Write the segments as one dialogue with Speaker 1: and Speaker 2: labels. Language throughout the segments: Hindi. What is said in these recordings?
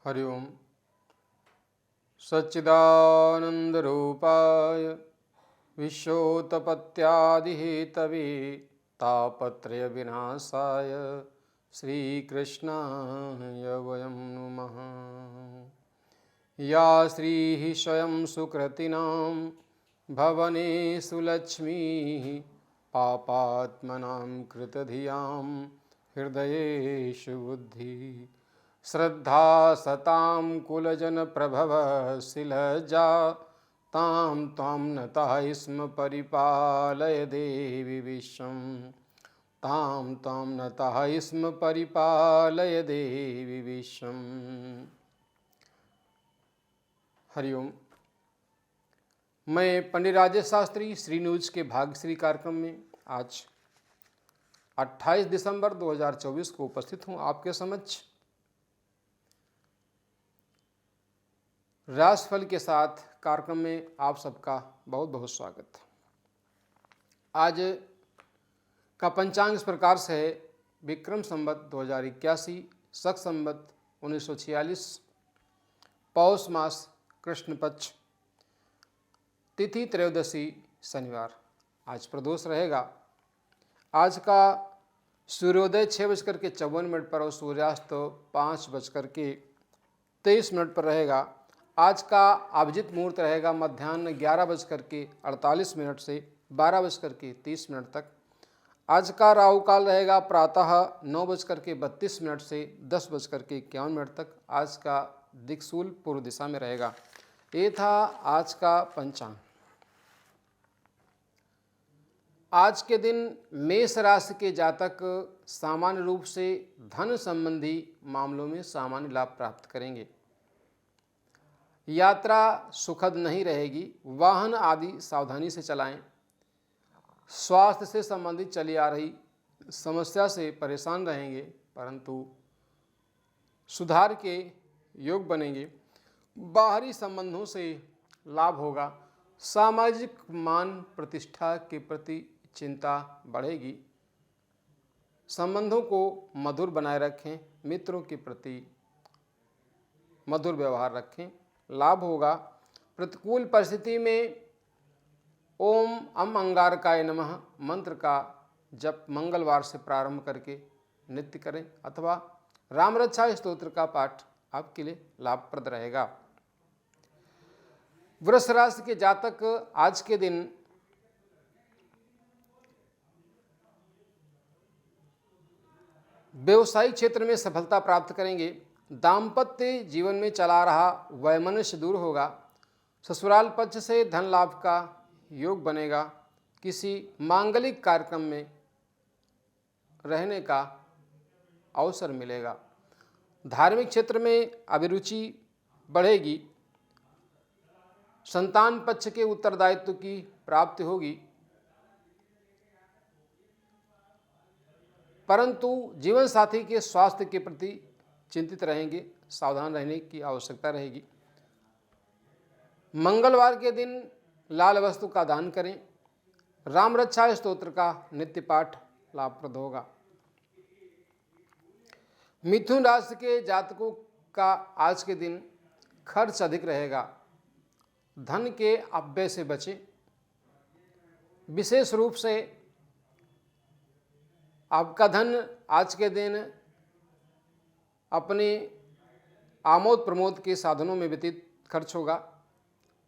Speaker 1: हरि ओम। सच्चिदानंदरूपाय विश्वोत्पत्त्यादिहेतवे तापत्रय विनाशाय श्रीकृष्णाय वयं नुमः। या श्रीः स्वयं सुकृतिनां भवनेषु लक्ष्मीः पापात्मनां कृतधियां हृदयेषु बुद्धिः श्रद्धा सतां कुलजनप्रभवशिलज्जा तां त्वां नतः स्म परिपालय देवि विश्वं तां त्वां नतः स्म परिपालय देवि विश्वं। हरिओम। मैं पंडित राजेश शास्त्री श्री न्यूज के भाग्यश्री कार्यक्रम में आज 28 दिसंबर 2024 को उपस्थित हूँ आपके समक्ष। राशिफल के साथ कार्यक्रम में आप सबका बहुत बहुत स्वागत। आज का पंचांग इस प्रकार से है। विक्रम संवत 2081, शक संवत 1946, पौष मास कृष्ण पक्ष, तिथि त्रयोदशी शनिवार। आज प्रदोष रहेगा। आज का सूर्योदय 6:54 पर और सूर्यास्त 5:23 पर रहेगा। आज का अभिजित मुहूर्त रहेगा मध्याह्न 11:48 से 12:30 तक। आज का राहु काल रहेगा प्रातः 9:32 से 10:51 तक। आज का दिक्सूल पूर्व दिशा में रहेगा। ये था आज का पंचांग। आज के दिन मेष राशि के जातक सामान्य रूप से धन संबंधी मामलों में सामान्य लाभ प्राप्त करेंगे। यात्रा सुखद नहीं रहेगी। वाहन आदि सावधानी से चलाएं। स्वास्थ्य से संबंधित चली आ रही समस्या से परेशान रहेंगे, परंतु सुधार के योग बनेंगे। बाहरी संबंधों से लाभ होगा। सामाजिक मान प्रतिष्ठा के प्रति चिंता बढ़ेगी। संबंधों को मधुर बनाए रखें। मित्रों के प्रति मधुर व्यवहार रखें। लाभ होगा। प्रतिकूल परिस्थिति में ओम अम अंगारकाय नमः मंत्र का जप मंगलवार से प्रारंभ करके नित्य करें, अथवा राम रक्षा स्तोत्र का पाठ आपके लिए लाभप्रद रहेगा। वृष राशि के जातक आज के दिन व्यवसायिक क्षेत्र में सफलता प्राप्त करेंगे। दाम्पत्य जीवन में चला रहा वैमनस्य दूर होगा। ससुराल पक्ष से धन लाभ का योग बनेगा। किसी मांगलिक कार्यक्रम में रहने का अवसर मिलेगा। धार्मिक क्षेत्र में अभिरुचि बढ़ेगी। संतान पक्ष के उत्तरदायित्व की प्राप्ति होगी, परंतु जीवन साथी के स्वास्थ्य के प्रति चिंतित रहेंगे। सावधान रहने की आवश्यकता रहेगी। मंगलवार के दिन लाल वस्तु का दान करें। राम रक्षा स्तोत्र का नित्य पाठ लाभप्रद होगा। मिथुन राशि के जातकों का आज के दिन खर्च अधिक रहेगा। धन के अपव्यय से बचें। विशेष रूप से आपका धन आज के दिन अपने आमोद प्रमोद के साधनों में व्यतीत खर्च होगा।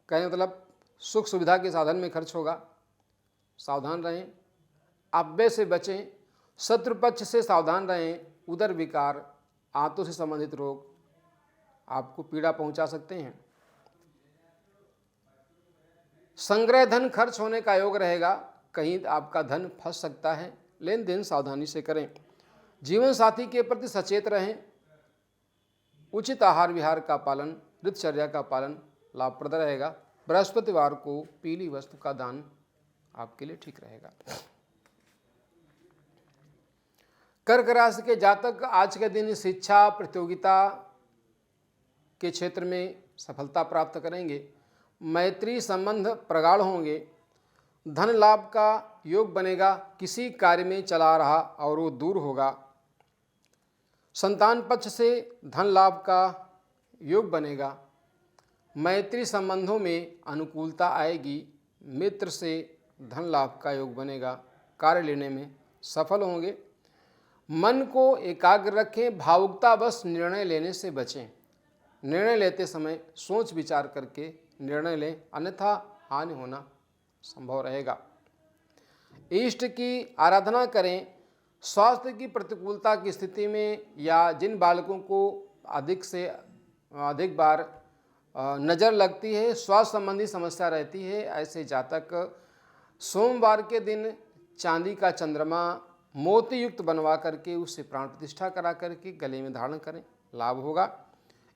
Speaker 1: कहने मतलब सुख सुविधा के साधन में खर्च होगा। सावधान रहें। अपव्यय से बचें। शत्रु पक्ष से सावधान रहें। उदर विकार, आंतों से संबंधित रोग आपको पीड़ा पहुंचा सकते हैं। संग्रह धन खर्च होने का योग रहेगा। कहीं आपका धन फंस सकता है। लेन देन सावधानी से करें। जीवन साथी के प्रति सचेत रहें। उचित आहार विहार का पालन, दिनचर्या का पालन लाभप्रद रहेगा। बृहस्पतिवार को पीली वस्तु का दान आपके लिए ठीक रहेगा। कर्क राशि के जातक आज के दिन शिक्षा प्रतियोगिता के क्षेत्र में सफलता प्राप्त करेंगे। मैत्री संबंध प्रगाढ़ होंगे। धन लाभ का योग बनेगा। किसी कार्य में चला रहा और वो दूर होगा। संतान पक्ष से धन लाभ का योग बनेगा। मैत्री संबंधों में अनुकूलता आएगी। मित्र से धन लाभ का योग बनेगा। कार्य लेने में सफल होंगे। मन को एकाग्र रखें। भावुकतावश निर्णय लेने से बचें। निर्णय लेते समय सोच विचार करके निर्णय लें, अन्यथा हानि होना संभव रहेगा। इष्ट की आराधना करें। स्वास्थ्य की प्रतिकूलता की स्थिति में या जिन बालकों को अधिक से अधिक बार नज़र लगती है, स्वास्थ्य संबंधी समस्या रहती है, ऐसे जातक सोमवार के दिन चांदी का चंद्रमा मोती युक्त बनवा करके उससे प्राण प्रतिष्ठा करा करके गले में धारण करें, लाभ होगा।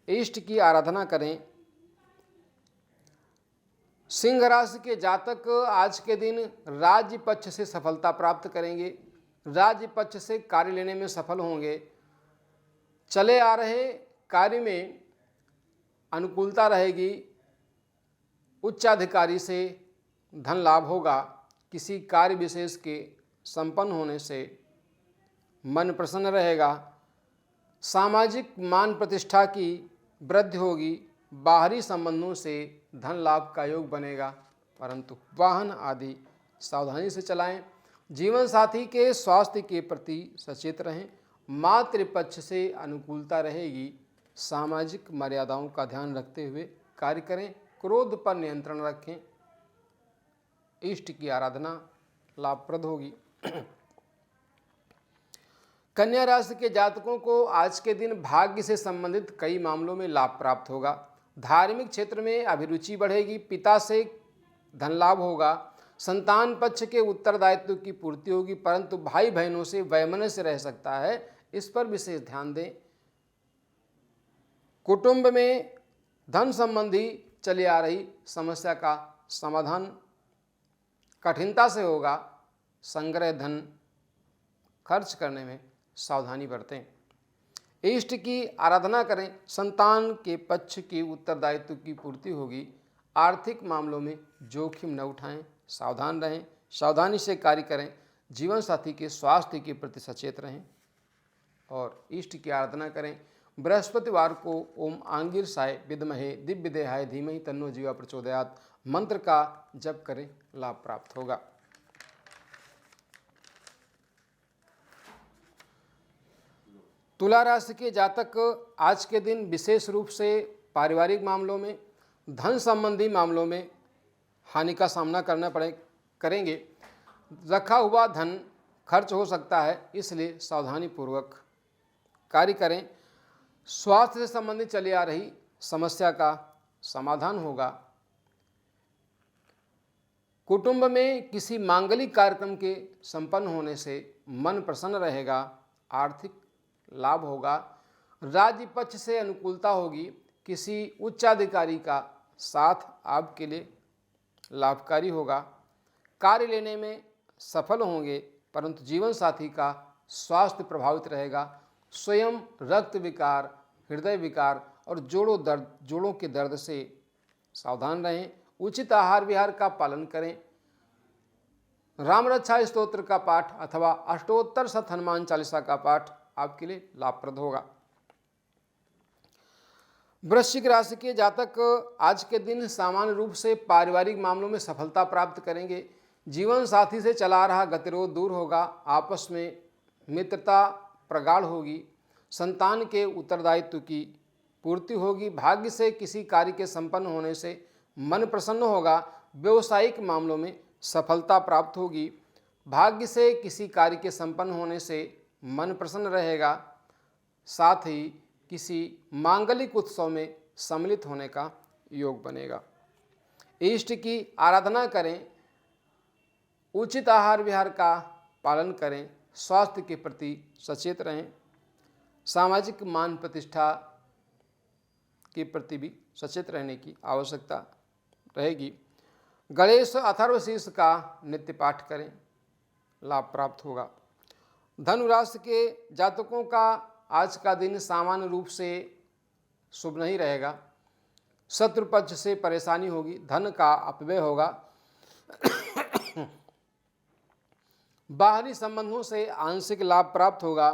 Speaker 1: इष्ट की आराधना करें। सिंह राशि के जातक आज के दिन राज्य पक्ष से सफलता प्राप्त करेंगे। राज्य पक्ष से कार्य लेने में सफल होंगे। चले आ रहे कार्य में अनुकूलता रहेगी। उच्चाधिकारी से धन लाभ होगा। किसी कार्य विशेष के संपन्न होने से मन प्रसन्न रहेगा। सामाजिक मान प्रतिष्ठा की वृद्धि होगी। बाहरी संबंधों से धन लाभ का योग बनेगा, परंतु वाहन आदि सावधानी से चलाएं। जीवन साथी के स्वास्थ्य के प्रति सचेत रहें। मातृपक्ष से अनुकूलता रहेगी। सामाजिक मर्यादाओं का ध्यान रखते हुए कार्य करें। क्रोध पर नियंत्रण रखें। इष्ट की आराधना लाभप्रद होगी। कन्या राशि के जातकों को आज के दिन भाग्य से संबंधित कई मामलों में लाभ प्राप्त होगा। धार्मिक क्षेत्र में अभिरुचि बढ़ेगी। पिता से धन लाभ होगा। संतान पक्ष के उत्तरदायित्व की पूर्ति होगी, परंतु भाई बहनों से वैमनस्य रह सकता है, इस पर विशेष ध्यान दें। कुटुंब में धन संबंधी चली आ रही समस्या का समाधान कठिनता से होगा। संग्रह धन खर्च करने में सावधानी बरतें। इष्ट की आराधना करें। संतान के पक्ष की उत्तरदायित्व की पूर्ति होगी। आर्थिक मामलों में जोखिम न उठाएं, सावधान रहें। सावधानी से कार्य करें। जीवन साथी के स्वास्थ्य के प्रति सचेत रहें और इष्ट की आराधना करें। बृहस्पतिवार को ओम आंगिरसाय विद्महे दिव्यदेहाय धीमहि तन्नो जीवा प्रचोदयात् मंत्र का जप करें, लाभ प्राप्त होगा। तुला राशि के जातक आज के दिन विशेष रूप से पारिवारिक मामलों में, धन संबंधी मामलों में हानि का सामना करना करेंगे। रखा हुआ धन खर्च हो सकता है, इसलिए सावधानी पूर्वक कार्य करें। स्वास्थ्य से संबंधित चली आ रही समस्या का समाधान होगा। कुटुंब में किसी मांगलिक कार्यक्रम के संपन्न होने से मन प्रसन्न रहेगा। आर्थिक लाभ होगा। राज्य पक्ष से अनुकूलता होगी। किसी उच्चाधिकारी का साथ आपके लिए लाभकारी होगा। कार्य लेने में सफल होंगे, परंतु जीवन साथी का स्वास्थ्य प्रभावित रहेगा। स्वयं रक्त विकार, हृदय विकार और जोड़ों के दर्द से सावधान रहें। उचित आहार विहार का पालन करें। राम रक्षा स्तोत्र का पाठ अथवा अष्टोत्तर शत हनुमान चालीसा का पाठ आपके लिए लाभप्रद होगा। वृश्चिक राशि के जातक आज के दिन सामान्य रूप से पारिवारिक मामलों में सफलता प्राप्त करेंगे। जीवन साथी से चला रहा गतिरोध दूर होगा। आपस में मित्रता प्रगाढ़ होगी। संतान के उत्तरदायित्व की पूर्ति होगी। भाग्य से किसी कार्य के संपन्न होने से मन प्रसन्न होगा। व्यवसायिक मामलों में सफलता प्राप्त होगी। भाग्य से किसी कार्य के संपन्न होने से मन प्रसन्न रहेगा। साथ ही किसी मांगलिक उत्सव में सम्मिलित होने का योग बनेगा। इष्ट की आराधना करें। उचित आहार विहार का पालन करें। स्वास्थ्य के प्रति सचेत रहें। सामाजिक मान प्रतिष्ठा के प्रति भी सचेत रहने की आवश्यकता रहेगी। गणेश अथर्वशीर्ष का नित्य पाठ करें, लाभ प्राप्त होगा। धनु राशि के जातकों का आज का दिन सामान्य रूप से शुभ नहीं रहेगा। शत्रु पक्ष से परेशानी होगी। धन का अपव्यय होगा। बाहरी संबंधों से आंशिक लाभ प्राप्त होगा।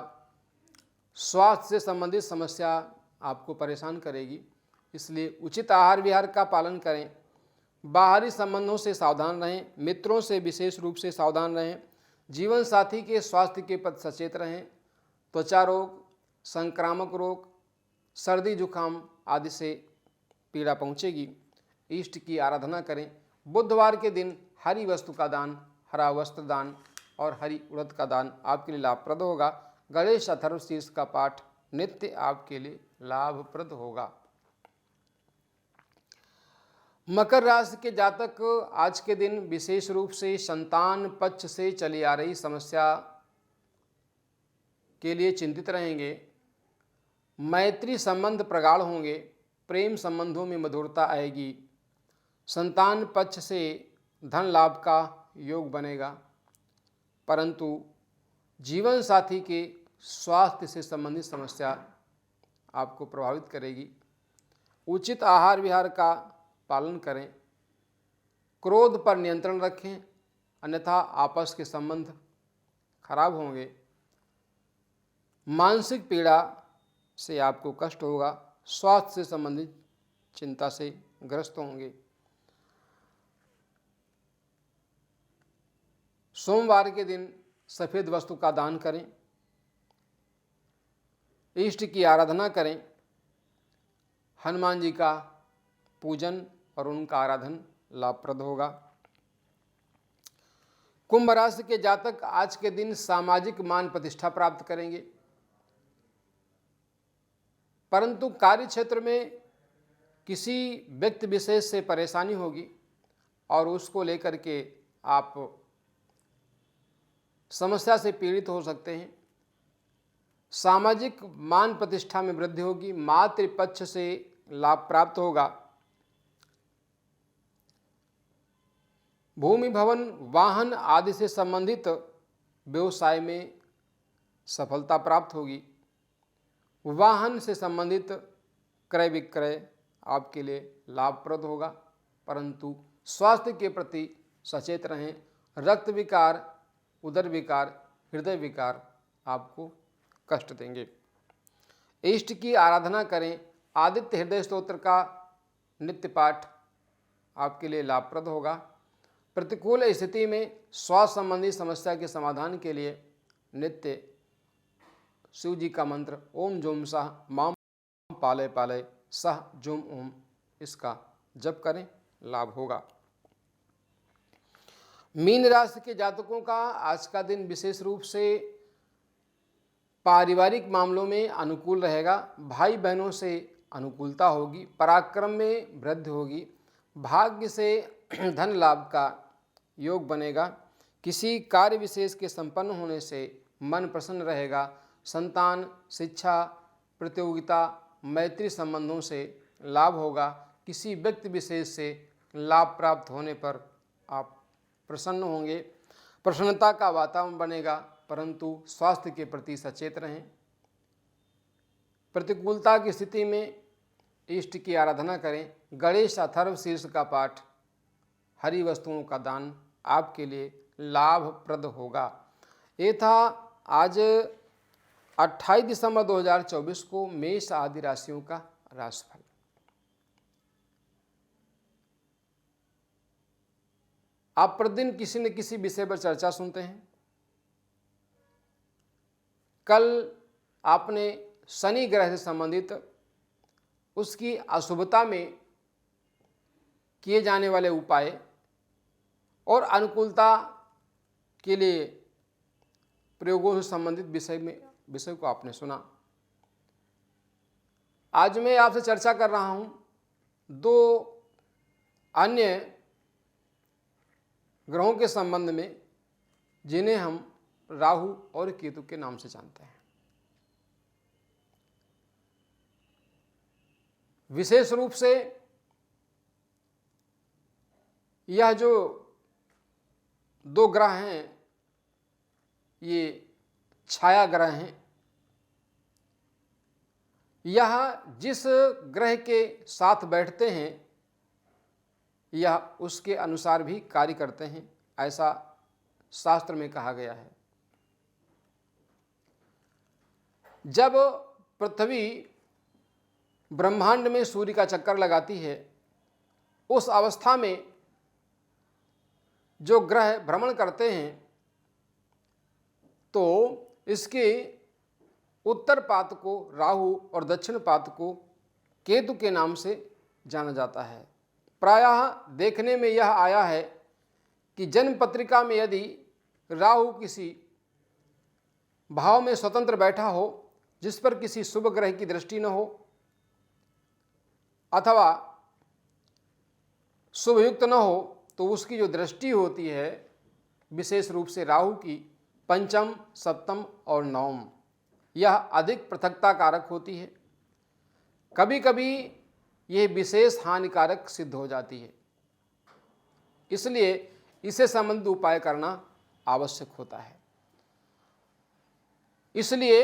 Speaker 1: स्वास्थ्य से संबंधित समस्या आपको परेशान करेगी। इसलिए उचित आहार विहार का पालन करें। बाहरी संबंधों से सावधान रहें, मित्रों से विशेष रूप से सावधान रहें। जीवन साथी के स्वास्थ्य के प्रति सचेत रहें। त्वचा रोग, संक्रामक रोग, सर्दी जुकाम आदि से पीड़ा पहुँचेगी। इष्ट की आराधना करें। बुधवार के दिन हरी वस्तु का दान, हरा वस्त्र दान और हरी उड़द का दान आपके लिए लाभप्रद होगा। गणेश अथर्वशीर्ष का पाठ नित्य आपके लिए लाभप्रद होगा। मकर राशि के जातक आज के दिन विशेष रूप से संतान पक्ष से चली आ रही समस्या के लिए चिंतित रहेंगे। मैत्री संबंध प्रगाढ़ होंगे। प्रेम संबंधों में मधुरता आएगी। संतान पक्ष से धन लाभ का योग बनेगा, परंतु जीवन साथी के स्वास्थ्य से संबंधित समस्या आपको प्रभावित करेगी। उचित आहार विहार का पालन करें। क्रोध पर नियंत्रण रखें, अन्यथा आपस के संबंध खराब होंगे। मानसिक पीड़ा से आपको कष्ट होगा। स्वास्थ्य से संबंधित चिंता से ग्रस्त होंगे। सोमवार के दिन सफ़ेद वस्तु का दान करें। इष्ट की आराधना करें। हनुमान जी का पूजन और उनका आराधन लाभप्रद होगा। कुंभ राशि के जातक आज के दिन सामाजिक मान प्रतिष्ठा प्राप्त करेंगे, परंतु कार्य क्षेत्र में किसी व्यक्ति विशेष से परेशानी होगी और उसको लेकर के आप समस्या से पीड़ित हो सकते हैं। सामाजिक मान प्रतिष्ठा में वृद्धि होगी। मातृपक्ष से लाभ प्राप्त होगा। भूमि भवन वाहन आदि से संबंधित व्यवसाय में सफलता प्राप्त होगी। वाहन से संबंधित क्रय विक्रय आपके लिए लाभप्रद होगा, परंतु स्वास्थ्य के प्रति सचेत रहें। रक्त विकार, उदर विकार, हृदय विकार आपको कष्ट देंगे। इष्ट की आराधना करें। आदित्य हृदय स्तोत्र का नित्य पाठ आपके लिए लाभप्रद होगा। प्रतिकूल स्थिति में स्वास्थ्य संबंधी समस्या के समाधान के लिए नित्य शिव जी का मंत्र ओम जोम सह माम पालय पालय सह जोम ओम, इसका जप करें, लाभ होगा। मीन राशि के जातकों का आज का दिन विशेष रूप से पारिवारिक मामलों में अनुकूल रहेगा। भाई बहनों से अनुकूलता होगी। पराक्रम में वृद्धि होगी। भाग्य से धन लाभ का योग बनेगा। किसी कार्य विशेष के संपन्न होने से मन प्रसन्न रहेगा। संतान, शिक्षा, प्रतियोगिता, मैत्री संबंधों से लाभ होगा। किसी व्यक्ति विशेष से लाभ प्राप्त होने पर आप प्रसन्न होंगे। प्रसन्नता का वातावरण बनेगा, परंतु स्वास्थ्य के प्रति सचेत रहें। प्रतिकूलता की स्थिति में इष्ट की आराधना करें। गणेश अथर्वशीर्ष का पाठ, हरी वस्तुओं का दान आपके लिए लाभप्रद होगा। ये था आज 28 दिसंबर 2024 को मेष आदि राशियों का राशिफल। आप प्रतिदिन किसी न किसी विषय पर चर्चा सुनते हैं। कल आपने शनि ग्रह से संबंधित उसकी अशुभता में किए जाने वाले उपाय और अनुकूलता के लिए प्रयोगों से संबंधित विषय को आपने सुना। आज मैं आपसे चर्चा कर रहा हूं दो अन्य ग्रहों के संबंध में, जिन्हें हम राहु और केतु के नाम से जानते हैं। विशेष रूप से यह जो दो ग्रह हैं, ये छाया ग्रह हैं। यह जिस ग्रह के साथ बैठते हैं यह उसके अनुसार भी कार्य करते हैं, ऐसा शास्त्र में कहा गया है। जब पृथ्वी ब्रह्मांड में सूर्य का चक्कर लगाती है, उस अवस्था में जो ग्रह भ्रमण करते हैं तो इसके उत्तर पात को राहु और दक्षिण पात को केतु के नाम से जाना जाता है। प्रायः देखने में यह आया है कि जन्म पत्रिका में यदि राहु किसी भाव में स्वतंत्र बैठा हो जिस पर किसी शुभ ग्रह की दृष्टि न हो अथवा शुभ युक्त न हो तो उसकी जो दृष्टि होती है विशेष रूप से राहु की पंचम, सप्तम और नवम, यह अधिक पृथकता कारक होती है। कभी कभी यह विशेष हानिकारक सिद्ध हो जाती है, इसलिए इसे संबंधित उपाय करना आवश्यक होता है। इसलिए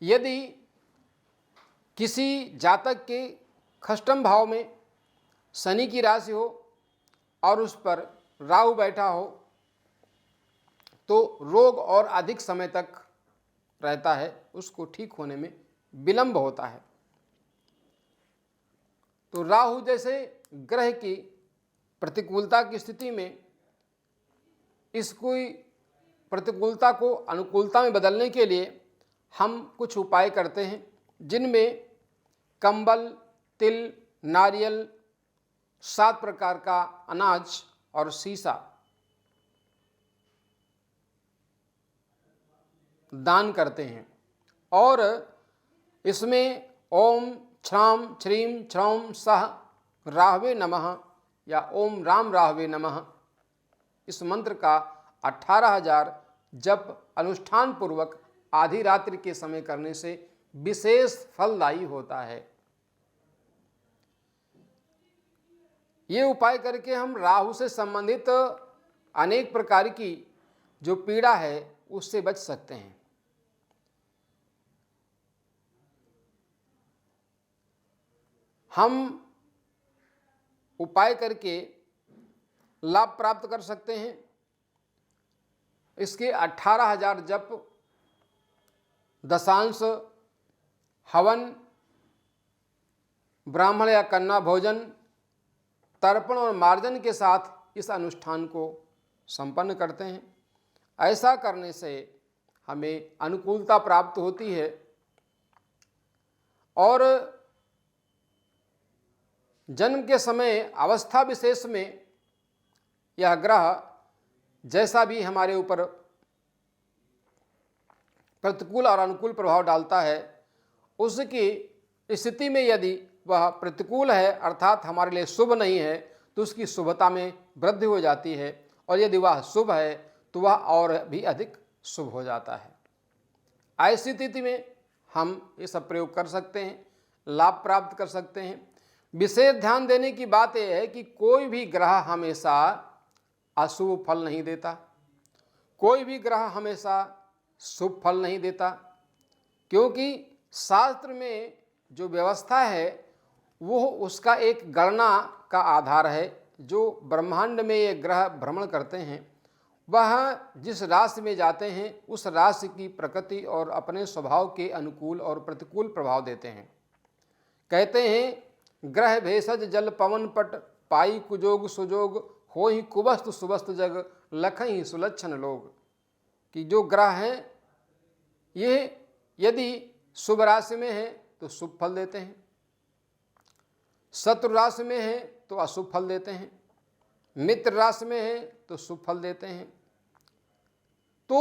Speaker 1: यदि किसी जातक के षष्ठम भाव में शनि की राशि हो और उस पर राहु बैठा हो तो रोग और अधिक समय तक रहता है, उसको ठीक होने में विलंब होता है। तो राहु जैसे ग्रह की प्रतिकूलता की स्थिति में इसको प्रतिकूलता को अनुकूलता में बदलने के लिए हम कुछ उपाय करते हैं, जिनमें कंबल, तिल, नारियल, 7 प्रकार का अनाज और सीसा दान करते हैं और इसमें ओम छ्राम छ्रीम छ्रौम सह राहवे नमः या ओम राम राहवे नमः इस मंत्र का 18,000 जप अनुष्ठान पूर्वक आधी रात्रि के समय करने से विशेष फलदायी होता है। ये उपाय करके हम राहु से संबंधित अनेक प्रकार की जो पीड़ा है उससे बच सकते हैं। हम उपाय करके लाभ प्राप्त कर सकते हैं। इसके 18,000 जप, दशांश, हवन, ब्राह्मण या कन्या भोजन, तर्पण और मार्जन के साथ इस अनुष्ठान को संपन्न करते हैं। ऐसा करने से हमें अनुकूलता प्राप्त होती है और जन्म के समय अवस्था विशेष में यह ग्रह जैसा भी हमारे ऊपर प्रतिकूल और अनुकूल प्रभाव डालता है, उसकी स्थिति में यदि वह प्रतिकूल है अर्थात हमारे लिए शुभ नहीं है तो उसकी शुभता में वृद्धि हो जाती है और यदि वह शुभ है तो वह और भी अधिक शुभ हो जाता है। ऐसी स्थिति में हम ये सब प्रयोग कर सकते हैं, लाभ प्राप्त कर सकते हैं। विशेष ध्यान देने की बात यह है कि कोई भी ग्रह हमेशा अशुभ फल नहीं देता, कोई भी ग्रह हमेशा शुभ फल नहीं देता, क्योंकि शास्त्र में जो व्यवस्था है वो उसका एक गणना का आधार है। जो ब्रह्मांड में ये ग्रह भ्रमण करते हैं वह जिस राशि में जाते हैं उस राशि की प्रकृति और अपने स्वभाव के अनुकूल और प्रतिकूल प्रभाव देते हैं। कहते हैं ग्रह भेषज जल पवन पट पाई कुजोग सुजोग हो ही कुबस्त सुबस्त जग लखई सुलक्षण लोग, कि जो ग्रह हैं ये यदि शुभ राशि में है तो शुभ फल देते हैं, शत्रु राशि में है तो अशुभ फल देते हैं, मित्र राशि में है तो शुभ फल देते हैं। तो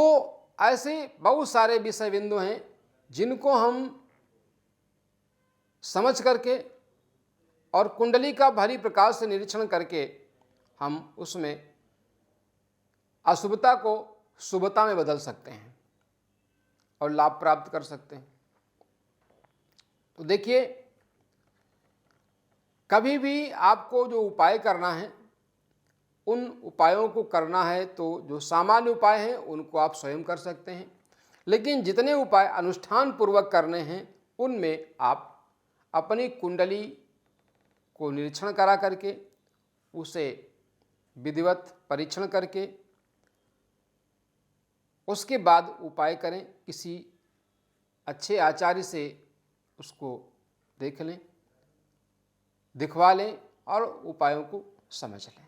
Speaker 1: ऐसे बहुत सारे विषय बिंदु हैं जिनको हम समझ करके और कुंडली का भारी प्रकाश से निरीक्षण करके हम उसमें अशुभता को शुभता में बदल सकते हैं और लाभ प्राप्त कर सकते हैं। तो देखिए, कभी भी आपको जो उपाय करना है उन उपायों को करना है तो जो सामान्य उपाय हैं उनको आप स्वयं कर सकते हैं, लेकिन जितने उपाय अनुष्ठान पूर्वक करने हैं उनमें आप अपनी कुंडली को निरीक्षण करा करके उसे विधिवत परीक्षण करके उसके बाद उपाय करें। किसी अच्छे आचार्य से उसको देख लें दिखवा लें और उपायों को समझ लें।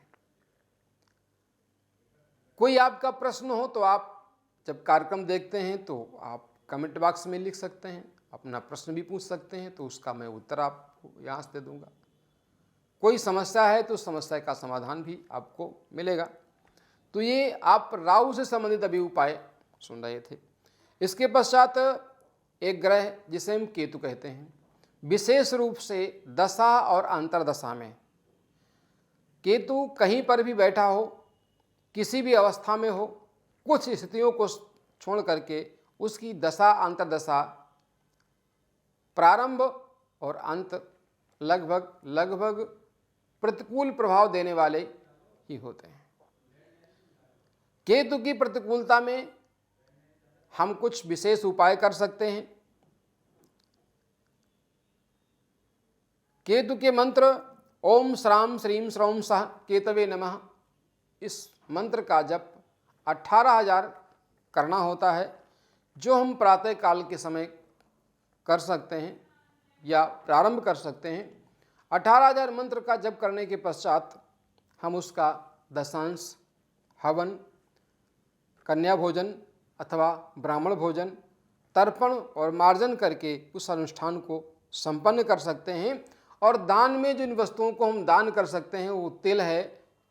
Speaker 1: कोई आपका प्रश्न हो तो आप जब कार्यक्रम देखते हैं तो आप कमेंट बॉक्स में लिख सकते हैं, अपना प्रश्न भी पूछ सकते हैं, तो उसका मैं उत्तर आपको यहाँ से दे दूँगा। कोई समस्या है तो समस्या का समाधान भी आपको मिलेगा। तो ये आप राहु से संबंधित अभी उपाय सुन रहे थे। इसके पश्चात एक ग्रह जिसे हम केतु कहते हैं, विशेष रूप से दशा और अंतर्दशा में केतु कहीं पर भी बैठा हो, किसी भी अवस्था में हो, कुछ स्थितियों को छोड़ करके उसकी दशा अंतर्दशा प्रारंभ और अंत लगभग प्रतिकूल प्रभाव देने वाले ही होते हैं। केतु की प्रतिकूलता में हम कुछ विशेष उपाय कर सकते हैं। केतु के मंत्र ओम श्राम श्रीम श्रौम सह केतवे नमः, इस मंत्र का जप 18,000 करना होता है, जो हम प्रातः काल के समय कर सकते हैं या प्रारंभ कर सकते हैं। 18,000 मंत्र का जप करने के पश्चात हम उसका दशांश हवन, कन्या भोजन अथवा ब्राह्मण भोजन, तर्पण और मार्जन करके उस अनुष्ठान को संपन्न कर सकते हैं। और दान में जिन वस्तुओं को हम दान कर सकते हैं वो तिल है,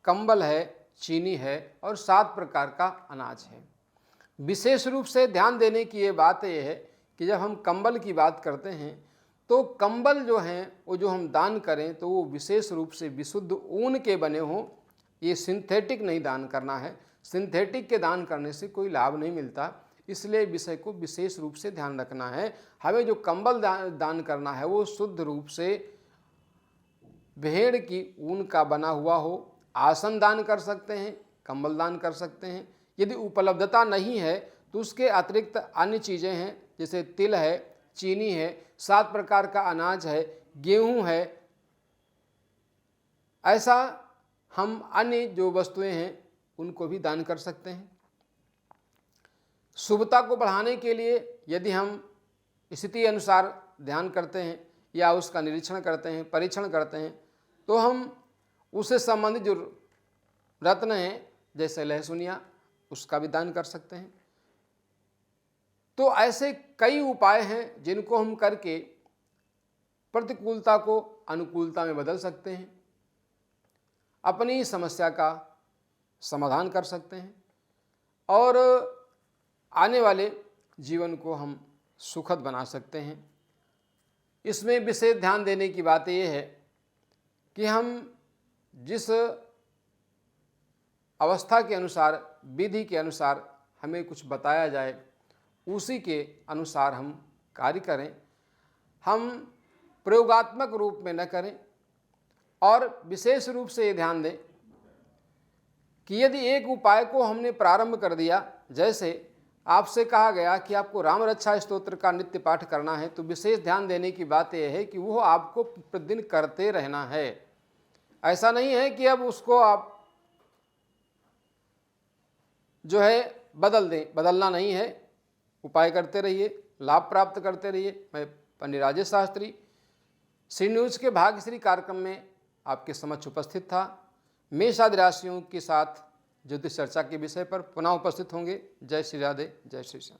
Speaker 1: कंबल है, चीनी है और 7 प्रकार का अनाज है। विशेष रूप से ध्यान देने की ये बात यह है कि जब हम कंबल की बात करते हैं तो कंबल जो हैं वो जो हम दान करें तो वो विशेष रूप से विशुद्ध ऊन के बने हों। ये सिंथेटिक नहीं दान करना है, सिंथेटिक के दान करने से कोई लाभ नहीं मिलता, इसलिए विषय को विशेष रूप से ध्यान रखना है। हमें जो कंबल दान करना है वो शुद्ध रूप से भेड़ की ऊन का बना हुआ हो। आसन दान कर सकते हैं, कंबल दान कर सकते हैं। यदि उपलब्धता नहीं है तो उसके अतिरिक्त अन्य चीज़ें हैं, जैसे तिल है, चीनी है, 7 प्रकार का अनाज है, गेहूं है, ऐसा हम अन्य जो वस्तुएं हैं उनको भी दान कर सकते हैं। शुभता को बढ़ाने के लिए यदि हम स्थिति अनुसार ध्यान करते हैं या उसका निरीक्षण करते हैं, परीक्षण करते हैं, तो हम उससे संबंधित जो रत्न हैं जैसे लहसुनिया, उसका भी दान कर सकते हैं। तो ऐसे कई उपाय हैं जिनको हम करके प्रतिकूलता को अनुकूलता में बदल सकते हैं, अपनी समस्या का समाधान कर सकते हैं और आने वाले जीवन को हम सुखद बना सकते हैं। इसमें विशेष ध्यान देने की बात यह है कि हम जिस अवस्था के अनुसार, विधि के अनुसार हमें कुछ बताया जाए उसी के अनुसार हम कार्य करें, हम प्रयोगात्मक रूप में न करें। और विशेष रूप से ये ध्यान दें कि यदि एक उपाय को हमने प्रारंभ कर दिया, जैसे आपसे कहा गया कि आपको राम रक्षा स्तोत्र का नित्य पाठ करना है, तो विशेष ध्यान देने की बात यह है कि वो आपको प्रतिदिन करते रहना है। ऐसा नहीं है कि अब उसको आप जो है बदल दें, बदलना नहीं है, उपाय करते रहिए, लाभ प्राप्त करते रहिए। मैं पंडित राजेश शास्त्री सी न्यूज़ के भाग्यश्री कार्यक्रम में आपके समक्ष उपस्थित था। मेष आदि राशियों के साथ ज्योतिष चर्चा के विषय पर पुनः उपस्थित होंगे। जय श्री राधे, जय श्री श्याम।